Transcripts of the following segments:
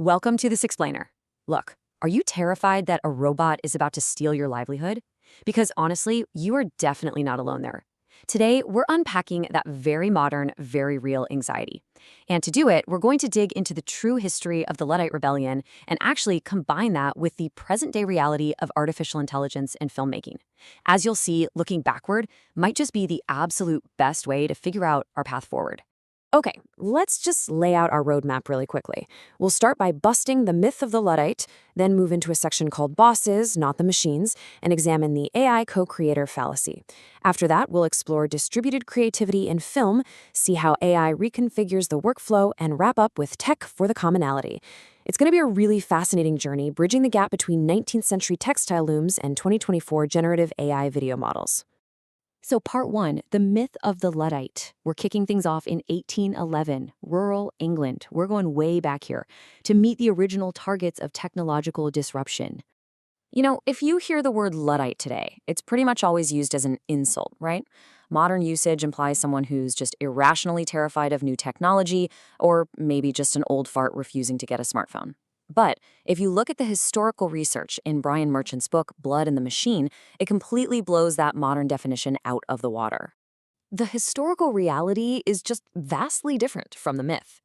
Welcome to This Explainer. Look, are you terrified that a robot is about to steal your livelihood? Because honestly, you are definitely not alone there. Today, we're unpacking that very modern, very real anxiety. And to do it, we're going to dig into the true history of the Luddite Rebellion and actually combine that with the present-day reality of artificial intelligence in filmmaking. As you'll see, looking backward might just be the absolute best way to figure out our path forward. Okay, let's just lay out our roadmap really quickly. We'll start by busting the myth of the Luddite, then move into a section called Bosses, Not the Machines, and examine the AI Co-Creator Fallacy. After that, we'll explore distributed creativity in film, see how AI reconfigures the workflow, and wrap up with tech for the commonality. It's going to be a really fascinating journey, bridging the gap between 19th century textile looms and 2024 generative AI video models. So part 1, the myth of the Luddite. We're kicking things off in 1811, rural England. We're going way back here to meet the original targets of technological disruption. You know, if you hear the word Luddite today, it's pretty much always used as an insult, right? Modern usage implies someone who's just irrationally terrified of new technology, or maybe just an old fart refusing to get a smartphone. But if you look at the historical research in Brian Merchant's book, Blood and the Machine, it completely blows that modern definition out of the water. The historical reality is just vastly different from the myth.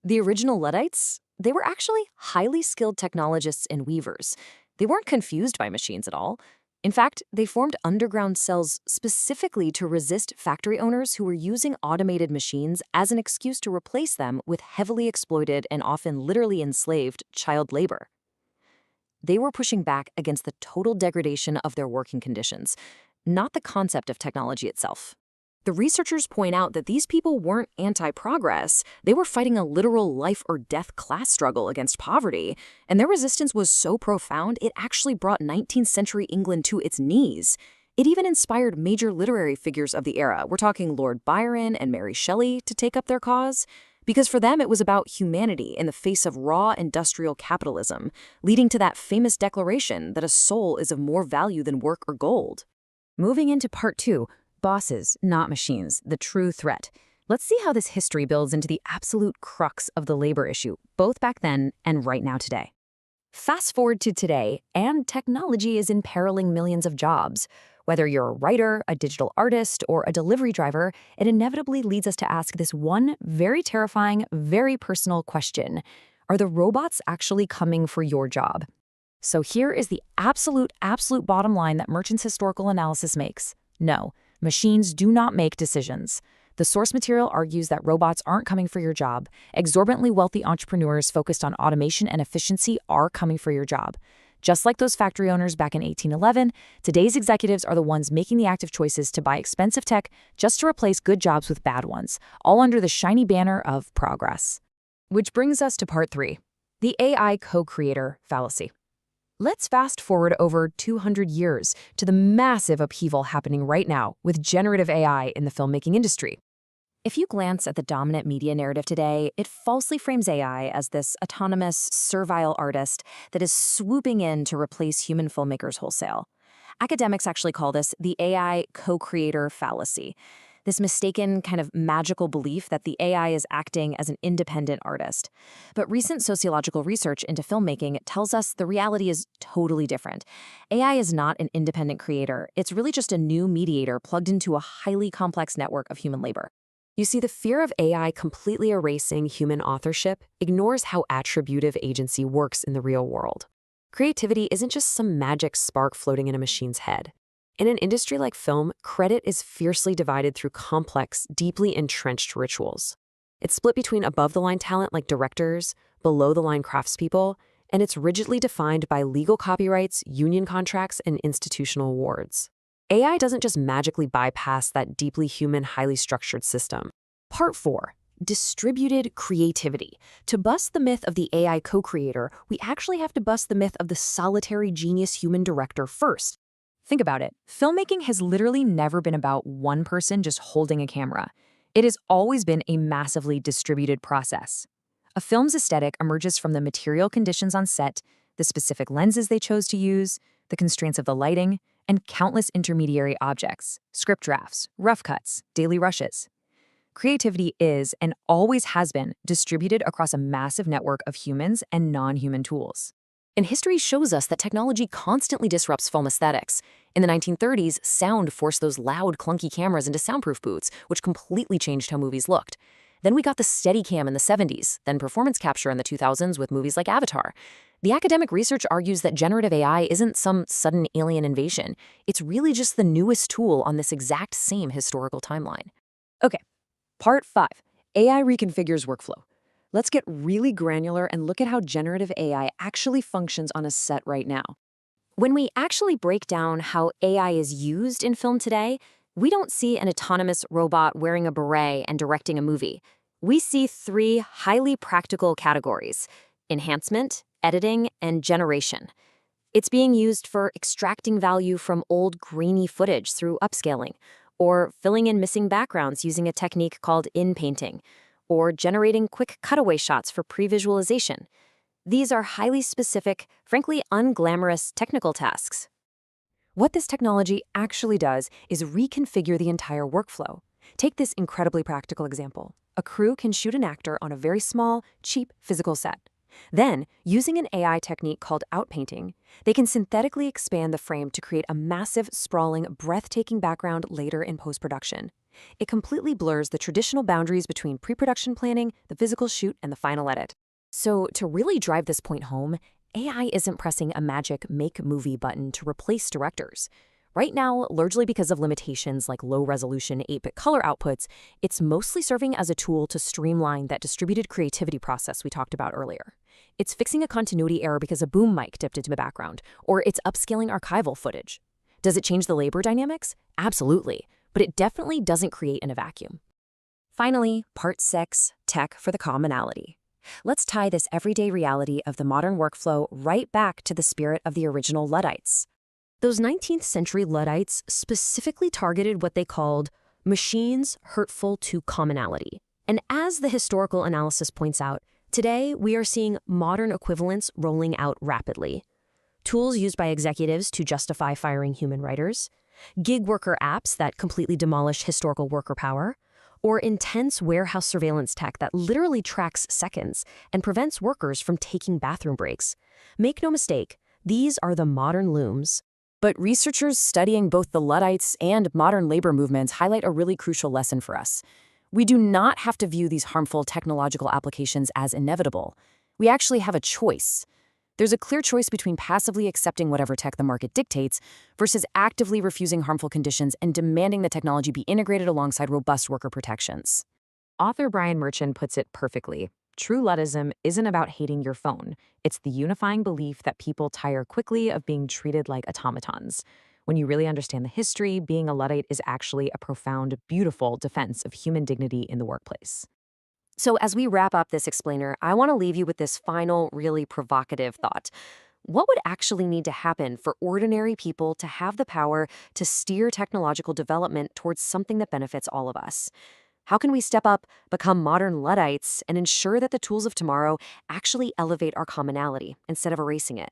The original Luddites, they were actually highly skilled technologists and weavers. They weren't confused by machines at all. In fact, they formed underground cells specifically to resist factory owners who were using automated machines as an excuse to replace them with heavily exploited and often literally enslaved child labor. They were pushing back against the total degradation of their working conditions, not the concept of technology itself. The researchers point out that these people weren't anti-progress, they were fighting a literal life-or-death class struggle against poverty, and their resistance was so profound it actually brought 19th century England to its knees. It even inspired major literary figures of the era, we're talking Lord Byron and Mary Shelley, to take up their cause. Because for them it was about humanity in the face of raw industrial capitalism, leading to that famous declaration that a soul is of more value than work or gold. Moving into part 2, Bosses, Not Machines, the true threat. Let's see how this history builds into the absolute crux of the labor issue, both back then and right now today. Fast forward to today, and technology is imperiling millions of jobs. Whether you're a writer, a digital artist, or a delivery driver, it inevitably leads us to ask this one very terrifying, very personal question. Are the robots actually coming for your job? So here is the absolute bottom line that Merchant's historical analysis makes. No. Machines do not make decisions. The source material argues that robots aren't coming for your job. Exorbitantly wealthy entrepreneurs focused on automation and efficiency are coming for your job. Just like those factory owners back in 1811, today's executives are the ones making the active choices to buy expensive tech just to replace good jobs with bad ones, all under the shiny banner of progress. Which brings us to part 3, the AI Co-Creator Fallacy. Let's fast forward over 200 years to the massive upheaval happening right now with generative AI in the filmmaking industry. If you glance at the dominant media narrative today, it falsely frames AI as this autonomous, servile artist that is swooping in to replace human filmmakers wholesale. Academics actually call this the AI Co-Creator Fallacy. This mistaken kind of magical belief that the AI is acting as an independent artist. But recent sociological research into filmmaking tells us the reality is totally different. AI is not an independent creator. It's really just a new mediator plugged into a highly complex network of human labor. You see, the fear of AI completely erasing human authorship ignores how attributive agency works in the real world. Creativity isn't just some magic spark floating in a machine's head. In an industry like film, credit is fiercely divided through complex, deeply entrenched rituals. It's split between above-the-line talent like directors, below-the-line craftspeople, and it's rigidly defined by legal copyrights, union contracts, and institutional awards. AI doesn't just magically bypass that deeply human, highly structured system. Part 4. Distributed creativity. To bust the myth of the AI co-creator, we actually have to bust the myth of the solitary genius human director first. Think about it. Filmmaking has literally never been about one person just holding a camera. It has always been a massively distributed process. A film's aesthetic emerges from the material conditions on set, the specific lenses they chose to use, the constraints of the lighting, and countless intermediary objects, script drafts, rough cuts, daily rushes. Creativity is, and always has been, distributed across a massive network of humans and non-human tools. And history shows us that technology constantly disrupts film aesthetics. In the 1930s, sound forced those loud, clunky cameras into soundproof booths, which completely changed how movies looked. Then we got the Steadicam in the 70s, then performance capture in the 2000s with movies like Avatar. The academic research argues that generative AI isn't some sudden alien invasion. It's really just the newest tool on this exact same historical timeline. Okay, Part 5. AI reconfigures workflow. Let's get really granular and look at how generative AI actually functions on a set right now. When we actually break down how AI is used in film today, we don't see an autonomous robot wearing a beret and directing a movie. We see three highly practical categories: enhancement, editing, and generation. It's being used for extracting value from old grainy footage through upscaling, or filling in missing backgrounds using a technique called in-painting, or generating quick cutaway shots for pre-visualization. These are highly specific, frankly unglamorous technical tasks. What this technology actually does is reconfigure the entire workflow. Take this incredibly practical example. A crew can shoot an actor on a very small, cheap physical set. Then, using an AI technique called outpainting, they can synthetically expand the frame to create a massive, sprawling, breathtaking background later in post-production. It completely blurs the traditional boundaries between pre-production planning, the physical shoot, and the final edit. So, to really drive this point home, AI isn't pressing a magic make movie button to replace directors. Right now, largely because of limitations like low-resolution 8-bit color outputs, it's mostly serving as a tool to streamline that distributed creativity process we talked about earlier. It's fixing a continuity error because a boom mic dipped into the background, or it's upscaling archival footage. Does it change the labor dynamics? Absolutely, but it definitely doesn't create in a vacuum. Finally, Part 6, Tech for the Commonality. Let's tie this everyday reality of the modern workflow right back to the spirit of the original Luddites. Those 19th century Luddites specifically targeted what they called machines hurtful to commonality. And as the historical analysis points out, today we are seeing modern equivalents rolling out rapidly. Tools used by executives to justify firing human writers, gig worker apps that completely demolish historical worker power, or intense warehouse surveillance tech that literally tracks seconds and prevents workers from taking bathroom breaks. Make no mistake, these are the modern looms. But researchers studying both the Luddites and modern labor movements highlight a really crucial lesson for us. We do not have to view these harmful technological applications as inevitable. We actually have a choice. There's a clear choice between passively accepting whatever tech the market dictates versus actively refusing harmful conditions and demanding the technology be integrated alongside robust worker protections. Author Brian Merchant puts it perfectly. True Luddism isn't about hating your phone. It's the unifying belief that people tire quickly of being treated like automatons. When you really understand the history, being a Luddite is actually a profound, beautiful defense of human dignity in the workplace. So as we wrap up this explainer, I want to leave you with this final, really provocative thought. What would actually need to happen for ordinary people to have the power to steer technological development towards something that benefits all of us? How can we step up, become modern Luddites, and ensure that the tools of tomorrow actually elevate our commonality instead of erasing it?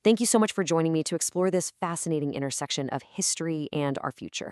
Thank you so much for joining me to explore this fascinating intersection of history and our future.